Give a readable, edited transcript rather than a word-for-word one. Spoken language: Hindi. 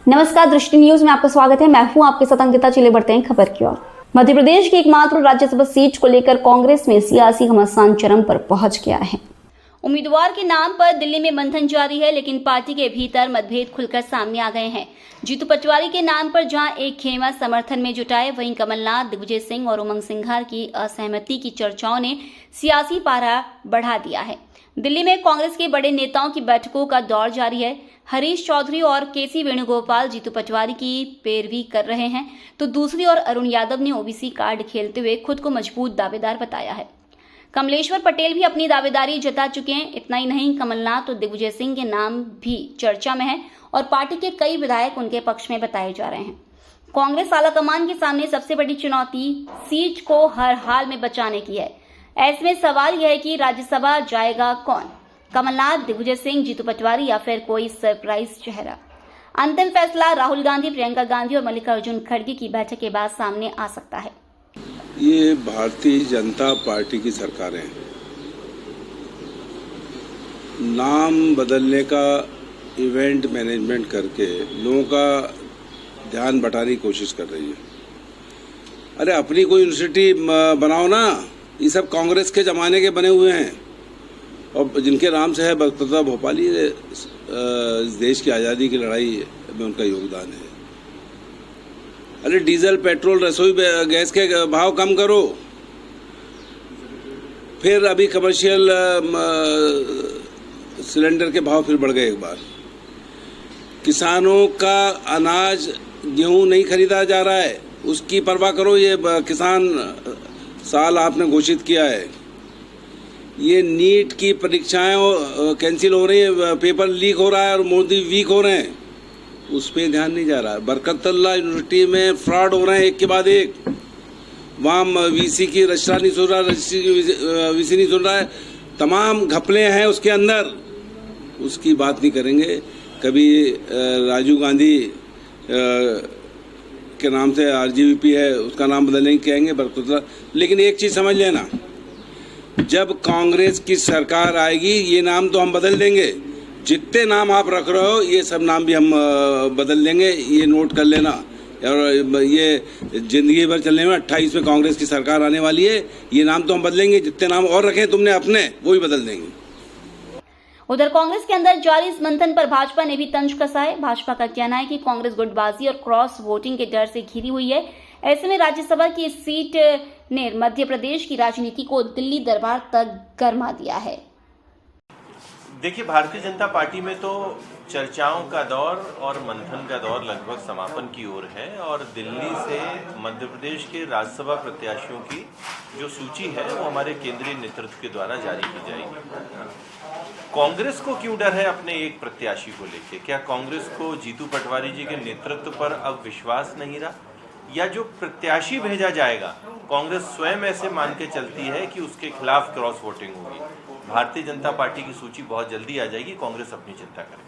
नमस्कार, दृष्टि न्यूज में आपका स्वागत है। मैं हूं आपके साथ अंकिता। चले बढ़ते हैं खबर की ओर। मध्य प्रदेश की एकमात्र राज्यसभा सीट को लेकर कांग्रेस में सियासी घमासान चरम पर पहुंच गया है। उम्मीदवार के नाम पर दिल्ली में मंथन जारी है, लेकिन पार्टी के भीतर मतभेद खुलकर सामने आ गए हैं। जीतू पटवारी के नाम पर जहां एक खेमा समर्थन में जुटा है, वहीं कमलनाथ, दिग्विजय सिंह और उमंग सिंघार की असहमति की चर्चाओं ने सियासी पारा बढ़ा दिया है। दिल्ली में कांग्रेस के बड़े नेताओं की बैठकों का दौर जारी है। हरीश चौधरी और केसी वेणुगोपाल जीतू पटवारी की पैरवी कर रहे हैं, तो दूसरी ओर अरुण यादव ने ओबीसी कार्ड खेलते हुए खुद को मजबूत दावेदार बताया है। कमलेश्वर पटेल भी अपनी दावेदारी जता चुके हैं। इतना ही नहीं, कमलनाथ और दिग्विजय सिंह के नाम भी चर्चा में है और पार्टी के कई विधायक उनके पक्ष में बताए जा रहे हैं। कांग्रेस आलाकमान के सामने सबसे बड़ी चुनौती सीट को हर हाल में बचाने की है। ऐसे में सवाल यह है कि राज्यसभा जाएगा कौन, कमलनाथ, दिग्विजय सिंह, जीतू पटवारी या फिर कोई सरप्राइज चेहरा। अंतिम फैसला राहुल गांधी, प्रियंका गांधी और मल्लिकार्जुन खड़गे की बैठक के बाद सामने आ सकता है। ये भारतीय जनता पार्टी की सरकार है। नाम बदलने का इवेंट मैनेजमेंट करके लोगों का ध्यान बटाने की कोशिश कर रही है। अरे अपनी कोई यूनिवर्सिटी बनाओ ना। ये सब कांग्रेस के जमाने के बने हुए हैं और जिनके नाम से है बख्तता भोपाली। इस देश की आज़ादी की लड़ाई में उनका योगदान है। अरे डीजल, पेट्रोल, रसोई गैस के भाव कम करो। फिर अभी कमर्शियल सिलेंडर के भाव फिर बढ़ गए एक बार। किसानों का अनाज, गेहूं नहीं खरीदा जा रहा है, उसकी परवाह करो। ये किसान साल आपने घोषित किया है। ये नीट की परीक्षाएं कैंसिल हो रही है, पेपर लीक हो रहा है और मोदी वीक हो रहे हैं, उस पर ध्यान नहीं जा रहा है। बरकतुल्लाह यूनिवर्सिटी में फ्रॉड हो रहे हैं एक के बाद एक। वहाँ वीसी की रजिस्ट्रार नहीं सुन रहा, वीसी नहीं सुन रहा है, तमाम घपले हैं उसके अंदर, उसकी बात नहीं करेंगे। कभी राजीव गांधी के नाम से आरजीवीपी है, उसका नाम बदलने की कहेंगे बरकतुल्लाह। लेकिन एक चीज़ समझ लेना, जब कांग्रेस की सरकार आएगी ये नाम तो हम बदल देंगे। जितने नाम आप रख रहे हो ये सब नाम भी हम बदल देंगे, ये नोट कर लेना। और ये जिंदगी भर चलने में 28 में कांग्रेस की सरकार आने वाली है, ये नाम तो हम बदलेंगे। जितने नाम और रखे तुमने अपने, वो भी बदल देंगे। उधर कांग्रेस के अंदर जारी इस मंथन पर भाजपा ने भी तंज कसा है। भाजपा का कहना है कि कांग्रेस गुटबाजी और क्रॉस वोटिंग के डर से घिरी हुई है। ऐसे में राज्यसभा की इस सीट ने मध्य प्रदेश की राजनीति को दिल्ली दरबार तक गरमा दिया है। देखिए, भारतीय जनता पार्टी में तो चर्चाओं का दौर और मंथन का दौर लगभग समापन की ओर है और दिल्ली से मध्य प्रदेश के राज्यसभा प्रत्याशियों की जो सूची है वो हमारे केंद्रीय नेतृत्व के द्वारा जारी की जाएगी। कांग्रेस को क्यों डर है अपने एक प्रत्याशी को लेकर? क्या कांग्रेस को जीतू पटवारी जी के नेतृत्व पर अब विश्वास नहीं रहा, या जो प्रत्याशी भेजा जाएगा कांग्रेस स्वयं ऐसे मान के चलती है कि उसके खिलाफ क्रॉस वोटिंग होगी? भारतीय जनता पार्टी की सूची बहुत जल्दी आ जाएगी, कांग्रेस अपनी चिंता करे।